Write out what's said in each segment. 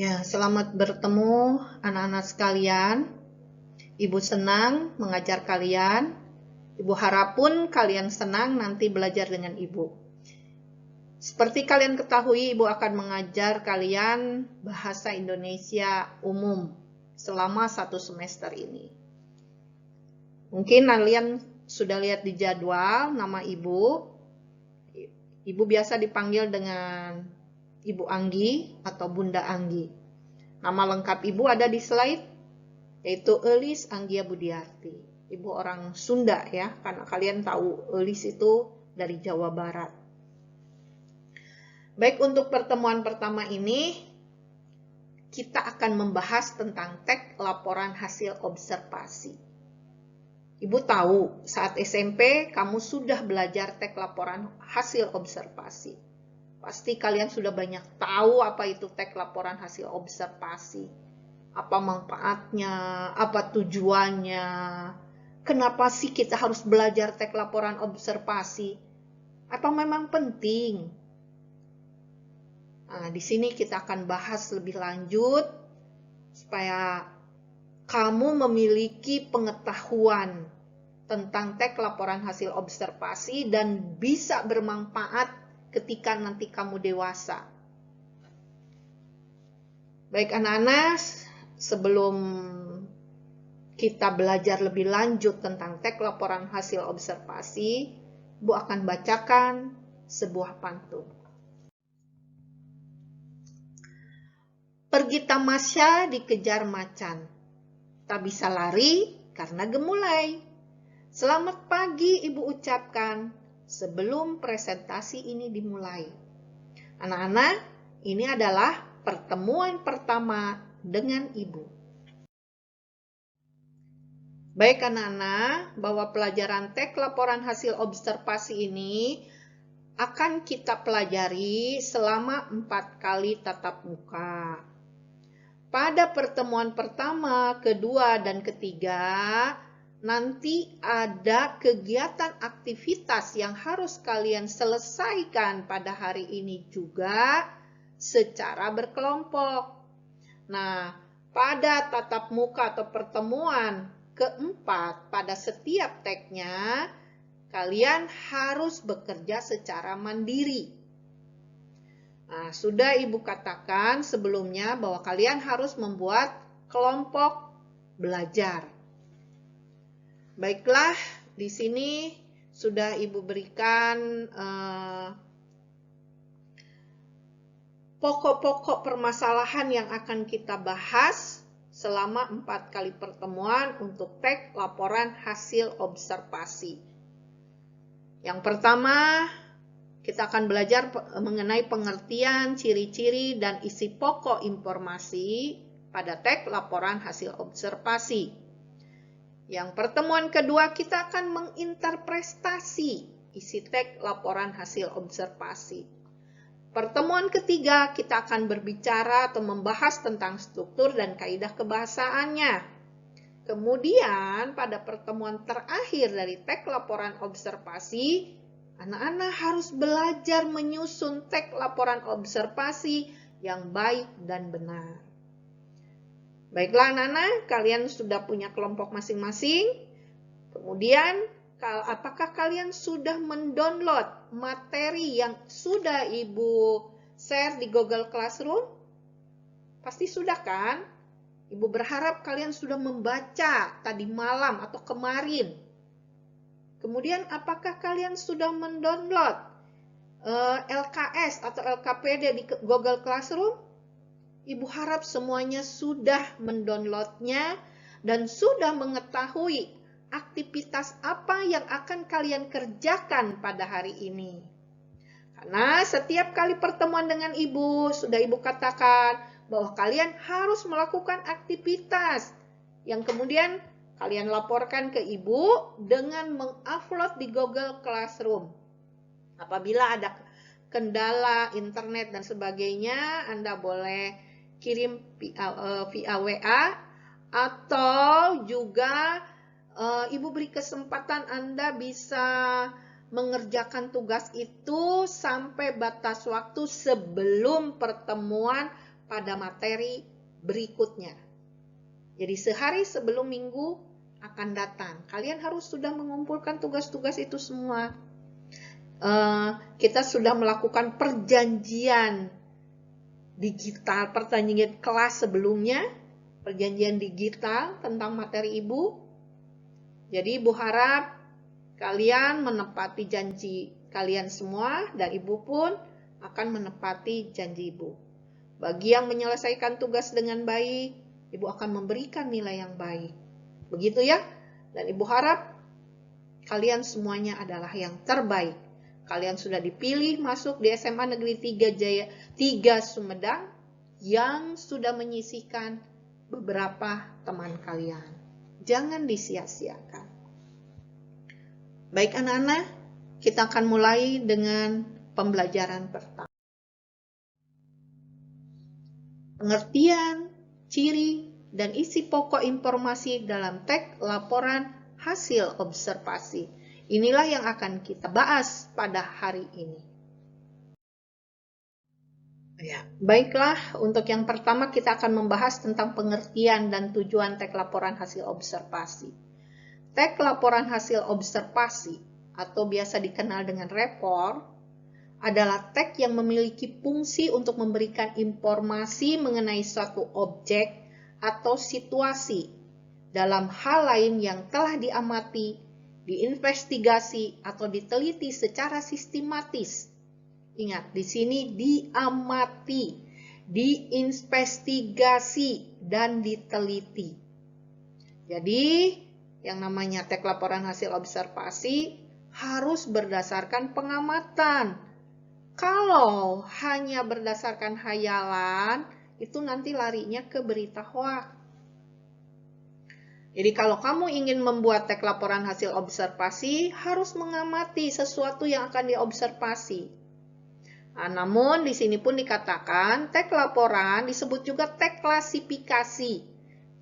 Ya, selamat bertemu anak-anak sekalian. Ibu senang mengajar kalian. Ibu harap pun kalian senang nanti belajar dengan Ibu. Seperti kalian ketahui, Ibu akan mengajar kalian bahasa Indonesia umum selama 1 semester ini. Mungkin kalian sudah lihat di jadwal nama Ibu. Ibu biasa dipanggil dengan Ibu Anggi atau Bunda Anggi. Nama lengkap Ibu ada di slide, yaitu Elis Anggia Budiarti. Ibu orang Sunda ya, karena kalian tahu Elis itu dari Jawa Barat. Baik, untuk pertemuan pertama ini, kita akan membahas tentang teks laporan hasil observasi. Ibu tahu, saat SMP kamu sudah belajar teks laporan hasil observasi. Pasti kalian sudah banyak tahu apa itu teks laporan hasil observasi. Apa manfaatnya, apa tujuannya, kenapa sih kita harus belajar teks laporan observasi? Apa memang penting? Nah, di sini kita akan bahas lebih lanjut supaya kamu memiliki pengetahuan tentang teks laporan hasil observasi dan bisa bermanfaat ketika nanti kamu dewasa. Baik anak-anak, sebelum kita belajar lebih lanjut tentang teks laporan hasil observasi, Bu akan bacakan sebuah pantun. Pergi tamasya dikejar macan, tak bisa lari karena gemulai. Selamat pagi Ibu ucapkan sebelum presentasi ini dimulai. Anak-anak, ini adalah pertemuan pertama dengan Ibu. Baik anak-anak, bahwa pelajaran teks laporan hasil observasi ini akan kita pelajari selama 4 kali tatap muka. Pada pertemuan pertama, kedua, dan ketiga, nanti ada kegiatan aktivitas yang harus kalian selesaikan pada hari ini juga secara berkelompok. Nah, pada tatap muka atau pertemuan keempat pada setiap teksnya, kalian harus bekerja secara mandiri. Nah, sudah Ibu katakan sebelumnya bahwa kalian harus membuat kelompok belajar. Baiklah, di sini sudah Ibu berikan pokok-pokok permasalahan yang akan kita bahas selama 4 kali pertemuan untuk teks laporan hasil observasi. Yang pertama, kita akan belajar mengenai pengertian, ciri-ciri, dan isi pokok informasi pada teks laporan hasil observasi. Yang pertemuan kedua, kita akan menginterpretasi isi teks laporan hasil observasi. Pertemuan ketiga, kita akan berbicara atau membahas tentang struktur dan kaidah kebahasaannya. Kemudian, pada pertemuan terakhir dari teks laporan observasi, anak-anak harus belajar menyusun teks laporan observasi yang baik dan benar. Baiklah anak-anak, kalian sudah punya kelompok masing-masing. Kemudian, apakah kalian sudah mendownload materi yang sudah Ibu share di Google Classroom? Pasti sudah kan? Ibu berharap kalian sudah membaca tadi malam atau kemarin. Kemudian apakah kalian sudah mendownload LKS atau LKPD di Google Classroom? Ibu harap semuanya sudah mendownloadnya dan sudah mengetahui aktivitas apa yang akan kalian kerjakan pada hari ini. Karena setiap kali pertemuan dengan Ibu, sudah Ibu katakan bahwa kalian harus melakukan aktivitas yang kemudian kalian laporkan ke Ibu dengan mengupload di Google Classroom. Apabila ada kendala internet dan sebagainya, Anda boleh kirim via WA atau juga Ibu beri kesempatan Anda bisa mengerjakan tugas itu sampai batas waktu sebelum pertemuan pada materi berikutnya. Jadi sehari sebelum minggu akan datang, kalian harus sudah mengumpulkan tugas-tugas itu semua. Kita sudah melakukan perjanjian digital, perjanjian kelas sebelumnya, perjanjian digital tentang materi Ibu. Jadi Ibu harap kalian menepati janji kalian semua, dan Ibu pun akan menepati janji Ibu. Bagi yang menyelesaikan tugas dengan baik, Ibu akan memberikan nilai yang baik. Begitu ya? Dan Ibu harap kalian semuanya adalah yang terbaik. Kalian sudah dipilih masuk di SMA Negeri 3 Sumedang yang sudah menyisihkan beberapa teman kalian. Jangan disia-siakan. Baik anak-anak, kita akan mulai dengan pembelajaran pertama. Pengertian, ciri, dan isi pokok informasi dalam teks laporan hasil observasi. Inilah yang akan kita bahas pada hari ini. Ya, baiklah, untuk yang pertama kita akan membahas tentang pengertian dan tujuan teks laporan hasil observasi. Teks laporan hasil observasi atau biasa dikenal dengan report adalah teks yang memiliki fungsi untuk memberikan informasi mengenai suatu objek atau situasi dalam hal lain yang telah diamati, diinvestigasi, atau diteliti secara sistematis. Ingat, di sini diamati, diinvestigasi, dan diteliti. Jadi, yang namanya teks laporan hasil observasi harus berdasarkan pengamatan. Kalau hanya berdasarkan hayalan, itu nanti larinya ke berita hoaks. Jadi kalau kamu ingin membuat teks laporan hasil observasi, harus mengamati sesuatu yang akan diobservasi. Nah, namun di sini pun dikatakan teks laporan disebut juga teks klasifikasi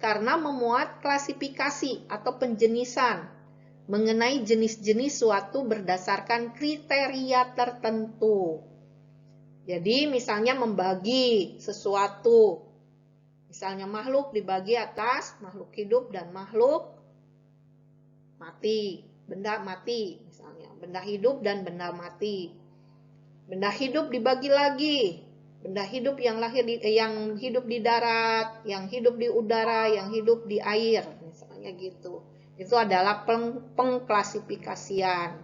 karena memuat klasifikasi atau penjenisan mengenai jenis-jenis suatu berdasarkan kriteria tertentu. Jadi misalnya membagi sesuatu, misalnya makhluk dibagi atas makhluk hidup dan makhluk mati, benda mati, misalnya benda hidup dan benda mati. Benda hidup dibagi lagi, benda hidup yang hidup di darat, yang hidup di udara, yang hidup di air, misalnya gitu. Itu adalah pengklasifikasian.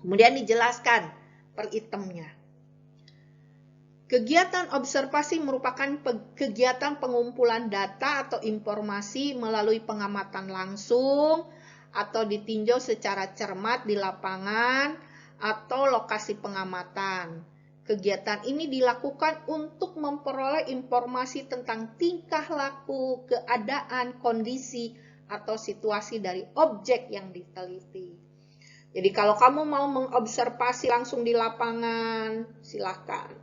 Kemudian dijelaskan per itemnya. Kegiatan observasi merupakan kegiatan pengumpulan data atau informasi melalui pengamatan langsung atau ditinjau secara cermat di lapangan atau lokasi pengamatan. Kegiatan ini dilakukan untuk memperoleh informasi tentang tingkah laku, keadaan, kondisi, atau situasi dari objek yang diteliti. Jadi kalau kamu mau mengobservasi langsung di lapangan, silakan.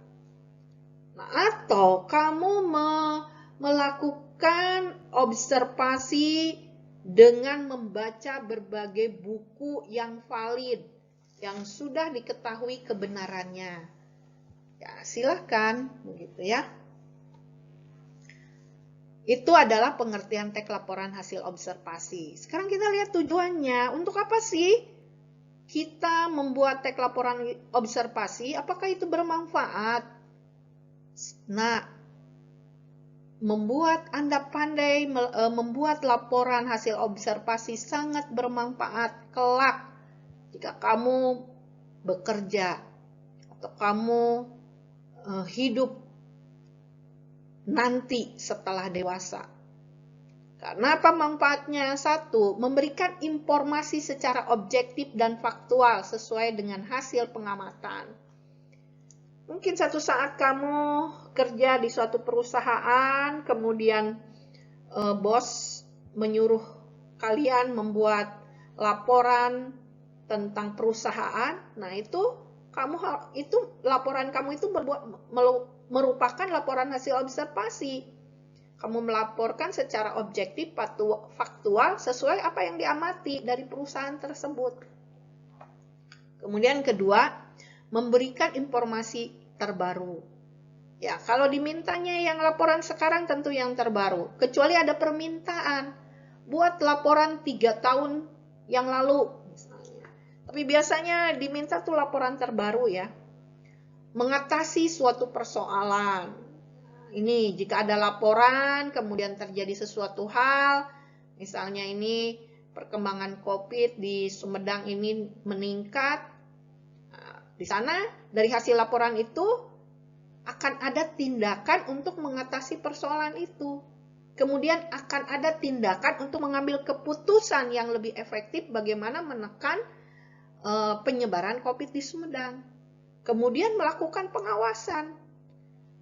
Nah, atau kamu melakukan observasi dengan membaca berbagai buku yang valid, yang sudah diketahui kebenarannya. Ya, silakan, begitu ya. Itu adalah pengertian teks laporan hasil observasi. Sekarang kita lihat tujuannya. Untuk apa sih kita membuat teks laporan observasi? Apakah itu bermanfaat? Nah, membuat Anda pandai membuat laporan hasil observasi sangat bermanfaat kelak jika kamu bekerja atau kamu hidup nanti setelah dewasa. Karena apa manfaatnya? Satu, memberikan informasi secara objektif dan faktual sesuai dengan hasil pengamatan. Mungkin suatu saat kamu kerja di suatu perusahaan, kemudian bos menyuruh kalian membuat laporan tentang perusahaan. Nah, itu laporan kamu itu merupakan laporan hasil observasi. Kamu melaporkan secara objektif, faktual, sesuai apa yang diamati dari perusahaan tersebut. Kemudian kedua, memberikan informasi terbaru. Ya, kalau dimintanya yang laporan sekarang tentu yang terbaru. Kecuali ada permintaan, buat laporan 3 tahun yang lalu misalnya. Tapi biasanya diminta tuh laporan terbaru ya. Mengatasi suatu persoalan. Ini jika ada laporan, kemudian terjadi sesuatu hal, misalnya ini perkembangan COVID di Sumedang ini meningkat. Di sana dari hasil laporan itu akan ada tindakan untuk mengatasi persoalan itu. Kemudian akan ada tindakan untuk mengambil keputusan yang lebih efektif bagaimana menekan penyebaran COVID di Sumedang. Kemudian melakukan pengawasan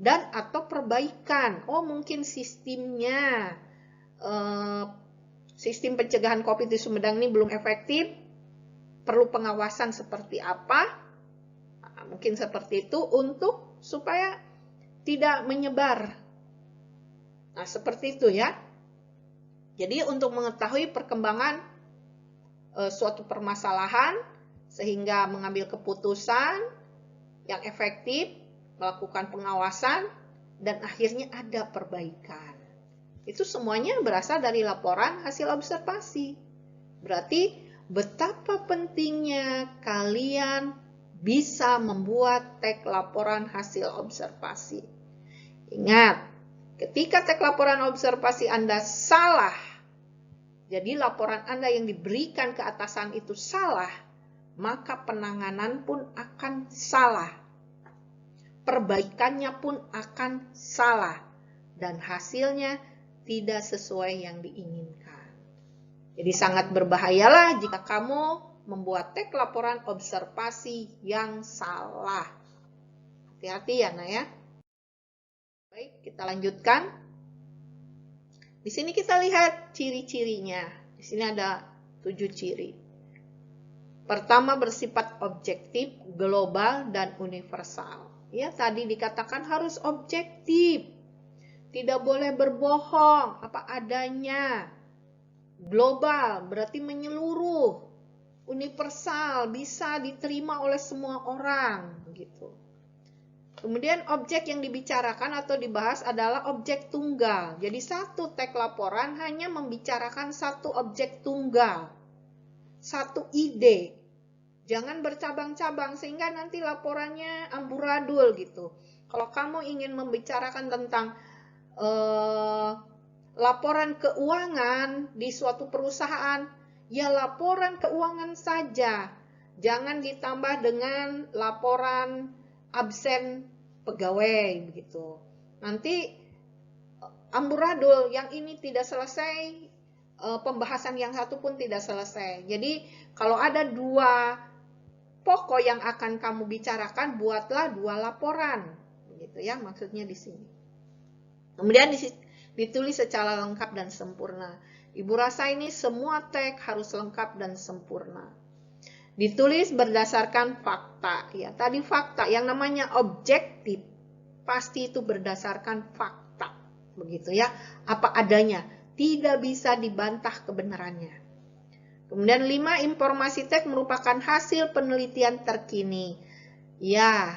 dan atau perbaikan. Oh, mungkin sistemnya, sistem pencegahan COVID di Sumedang ini belum efektif, perlu pengawasan seperti apa? Nah, mungkin seperti itu untuk supaya tidak menyebar. Nah, seperti itu ya. Jadi untuk mengetahui perkembangan suatu permasalahan sehingga mengambil keputusan yang efektif, melakukan pengawasan, dan akhirnya ada perbaikan. Itu semuanya berasal dari laporan hasil observasi. Berarti betapa pentingnya kalian bisa membuat tag laporan hasil observasi. Ingat, ketika tag laporan observasi Anda salah, jadi laporan Anda yang diberikan ke atasan itu salah, maka penanganan pun akan salah. Perbaikannya pun akan salah. Dan hasilnya tidak sesuai yang diinginkan. Jadi sangat berbahayalah jika kamu membuat tag laporan observasi yang salah. Hati-hati ya, Nak ya. Baik, kita lanjutkan. Di sini kita lihat ciri-cirinya. Di sini ada 7 ciri. Pertama, bersifat objektif, global, dan universal. Ya, tadi dikatakan harus objektif. Tidak boleh berbohong, apa adanya. Global, berarti menyeluruh. Universal, bisa diterima oleh semua orang, begitu. Kemudian objek yang dibicarakan atau dibahas adalah objek tunggal. Jadi satu tag laporan hanya membicarakan satu objek tunggal, satu ide. Jangan bercabang-cabang sehingga nanti laporannya amburadul gitu. Kalau kamu ingin membicarakan tentang laporan keuangan di suatu perusahaan, ya laporan keuangan saja. Jangan ditambah dengan laporan absen pegawai begitu. Nanti amburadul, yang ini tidak selesai, pembahasan yang satu pun tidak selesai. Jadi kalau ada 2 pokok yang akan kamu bicarakan, buatlah 2 laporan. Begitu ya maksudnya di sini. Kemudian ditulis secara lengkap dan sempurna. Ibu rasa ini semua tag harus lengkap dan sempurna. Ditulis berdasarkan fakta. Ya, tadi fakta yang namanya objektif pasti itu berdasarkan fakta. Begitu ya, apa adanya, tidak bisa dibantah kebenarannya. Kemudian 5, informasi tag merupakan hasil penelitian terkini. Ya,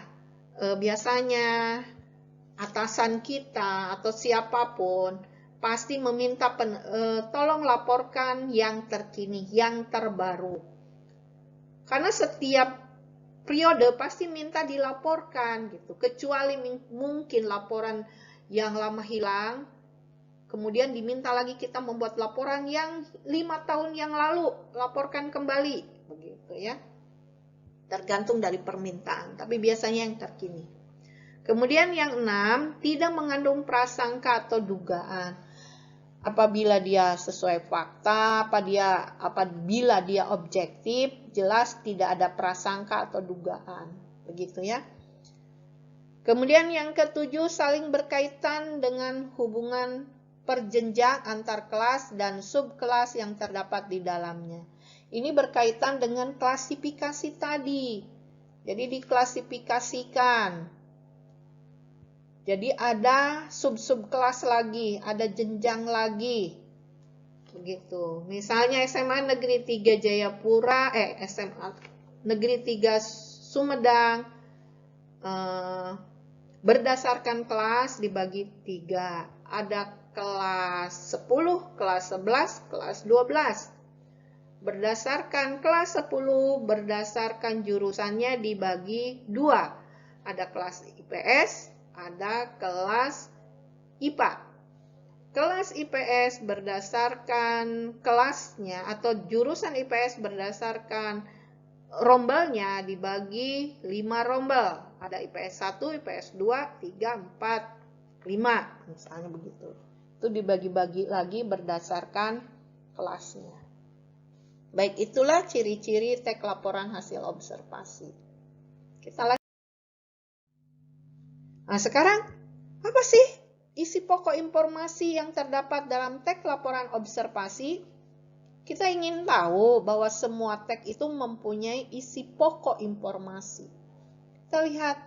biasanya atasan kita atau siapapun pasti meminta tolong laporkan yang terkini, yang terbaru. Karena setiap periode pasti minta dilaporkan gitu. Kecuali mungkin laporan yang lama hilang, kemudian diminta lagi kita membuat laporan yang 5 tahun yang lalu, laporkan kembali, begitu ya. Tergantung dari permintaan, tapi biasanya yang terkini. Kemudian yang 6, tidak mengandung prasangka atau dugaan. Apabila dia sesuai fakta, apabila dia objektif, jelas tidak ada prasangka atau dugaan, begitu ya. Kemudian yang ke-7, saling berkaitan dengan hubungan perjenjang antar kelas dan subkelas yang terdapat di dalamnya. Ini berkaitan dengan klasifikasi tadi. Jadi diklasifikasikan. Jadi ada sub-sub kelas lagi, ada jenjang lagi. Begitu. Misalnya SMA Negeri 3 Jayapura, SMA Negeri 3 Sumedang, Berdasarkan kelas dibagi 3. Ada kelas 10, kelas 11, kelas 12. Berdasarkan kelas 10, berdasarkan jurusannya dibagi 2. Ada kelas IPS, ada kelas IPA. Kelas IPS berdasarkan kelasnya atau jurusan IPS berdasarkan rombelnya dibagi 5 rombel. Ada IPS 1, IPS 2, 3, 4, 5. Misalnya begitu. Itu dibagi-bagi lagi berdasarkan kelasnya. Baik, itulah ciri-ciri teks laporan hasil observasi. Kita lanjut. Nah, sekarang apa sih isi pokok informasi yang terdapat dalam teks laporan observasi? Kita ingin tahu bahwa semua teks itu mempunyai isi pokok informasi. Kita lihat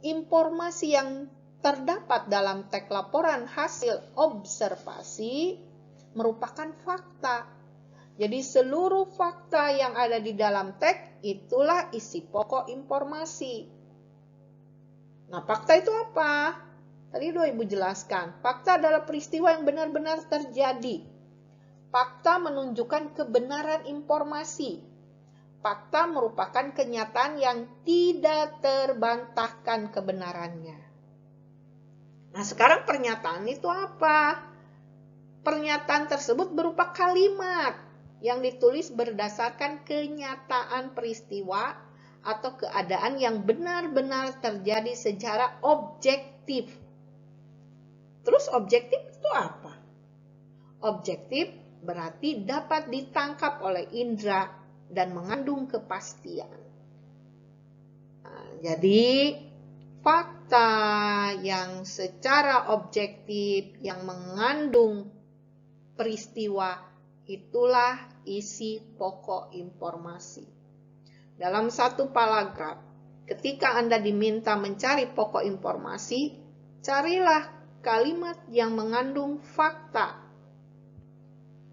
informasi yang terdapat dalam teks laporan hasil observasi merupakan fakta. Jadi seluruh fakta yang ada di dalam teks itulah isi pokok informasi. Nah, fakta itu apa? Tadi Ibu jelaskan, fakta adalah peristiwa yang benar-benar terjadi. Fakta menunjukkan kebenaran informasi. Fakta merupakan kenyataan yang tidak terbantahkan kebenarannya. Nah, sekarang pernyataan itu apa? Pernyataan tersebut berupa kalimat yang ditulis berdasarkan kenyataan peristiwa atau keadaan yang benar-benar terjadi secara objektif. Terus objektif itu apa? Objektif berarti dapat ditangkap oleh indera dan mengandung kepastian. Nah, jadi fakta yang secara objektif yang mengandung peristiwa itulah isi pokok informasi. Dalam satu paragraf, ketika Anda diminta mencari pokok informasi, carilah kalimat yang mengandung fakta.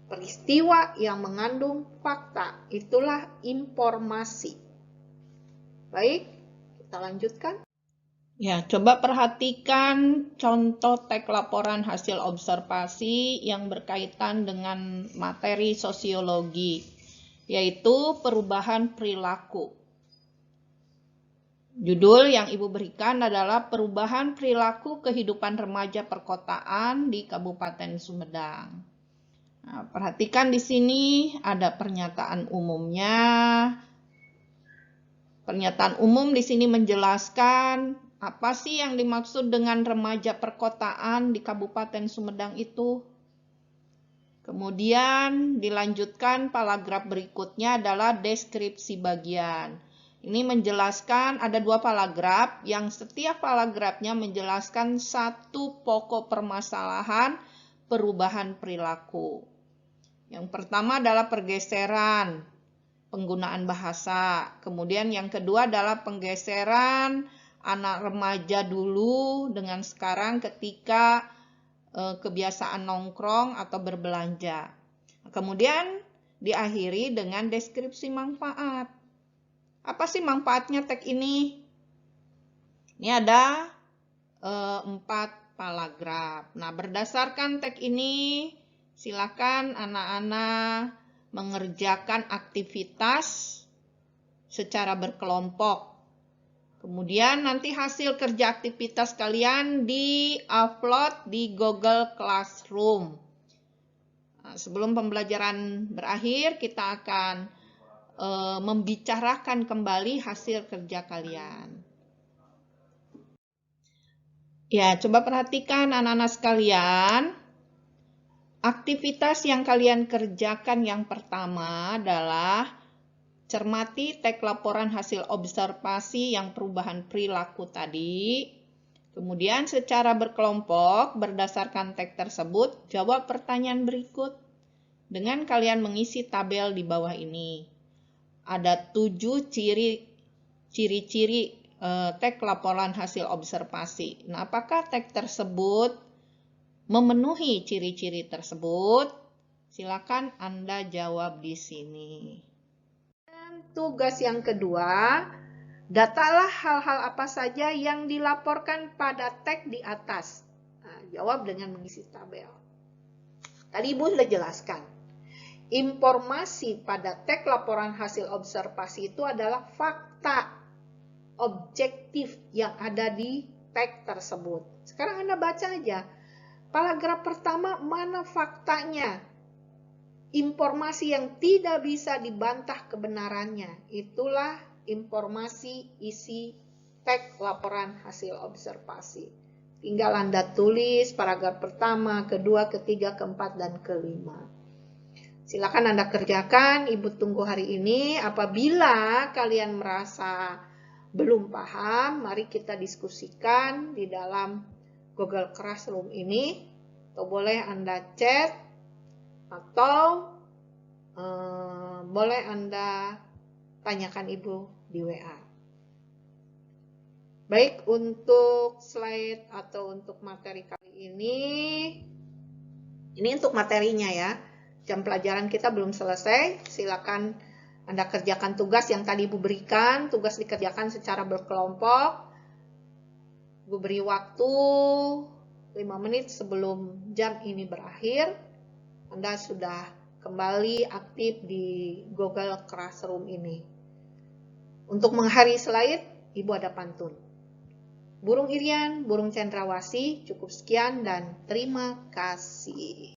Peristiwa yang mengandung fakta, itulah informasi. Baik, kita lanjutkan. Ya, coba perhatikan contoh teks laporan hasil observasi yang berkaitan dengan materi sosiologi, yaitu perubahan perilaku. Judul yang Ibu berikan adalah perubahan perilaku kehidupan remaja perkotaan di Kabupaten Sumedang. Nah, perhatikan di sini ada pernyataan umumnya. Pernyataan umum di sini menjelaskan apa sih yang dimaksud dengan remaja perkotaan di Kabupaten Sumedang itu. Kemudian dilanjutkan paragraf berikutnya adalah deskripsi bagian. Ini menjelaskan ada 2 paragraf yang setiap paragrafnya menjelaskan satu pokok permasalahan perubahan perilaku. Yang pertama adalah pergeseran penggunaan bahasa. Kemudian yang kedua adalah penggeseran anak remaja dulu dengan sekarang ketika kebiasaan nongkrong atau berbelanja. Kemudian diakhiri dengan deskripsi manfaat. Apa sih manfaatnya teks ini? Ini ada 4 paragraf. Nah, berdasarkan teks ini, silakan anak-anak mengerjakan aktivitas secara berkelompok. Kemudian nanti hasil kerja aktivitas kalian di-upload di Google Classroom. Nah, sebelum pembelajaran berakhir, kita akan membicarakan kembali hasil kerja kalian. Ya, coba perhatikan anak-anak sekalian. Aktivitas yang kalian kerjakan yang pertama adalah cermati teks laporan hasil observasi yang perubahan perilaku tadi. Kemudian secara berkelompok berdasarkan teks tersebut, jawab pertanyaan berikut dengan kalian mengisi tabel di bawah ini. Ada 7 ciri-ciri teks laporan hasil observasi. Nah, apakah teks tersebut memenuhi ciri-ciri tersebut? Silakan Anda jawab di sini. Dan tugas yang kedua, Datalah hal-hal apa saja yang dilaporkan pada tag di atas. Nah, jawab dengan mengisi tabel. Tadi Ibu sudah jelaskan. Informasi pada tag laporan hasil observasi itu adalah fakta objektif yang ada di tag tersebut. Sekarang Anda baca aja. Paragraf pertama, mana faktanya? Informasi yang tidak bisa dibantah kebenarannya. Itulah informasi isi tag laporan hasil observasi. Tinggal Anda tulis paragraf pertama, kedua, ketiga, keempat, dan kelima. Silakan Anda kerjakan, Ibu tunggu hari ini. Apabila kalian merasa belum paham, mari kita diskusikan di dalam Google Classroom ini. Atau boleh Anda chat, atau boleh Anda tanyakan Ibu di WA. Baik, untuk slide atau untuk materi kali ini untuk materinya ya. Jam pelajaran kita belum selesai. Silakan Anda kerjakan tugas yang tadi Ibu berikan. Tugas dikerjakan secara berkelompok. Ibu beri waktu 5 menit sebelum jam ini berakhir. Anda sudah kembali aktif di Google Classroom ini. Untuk mengakhiri slide, Ibu ada pantun. Burung Irian, burung cendrawasih, cukup sekian dan terima kasih.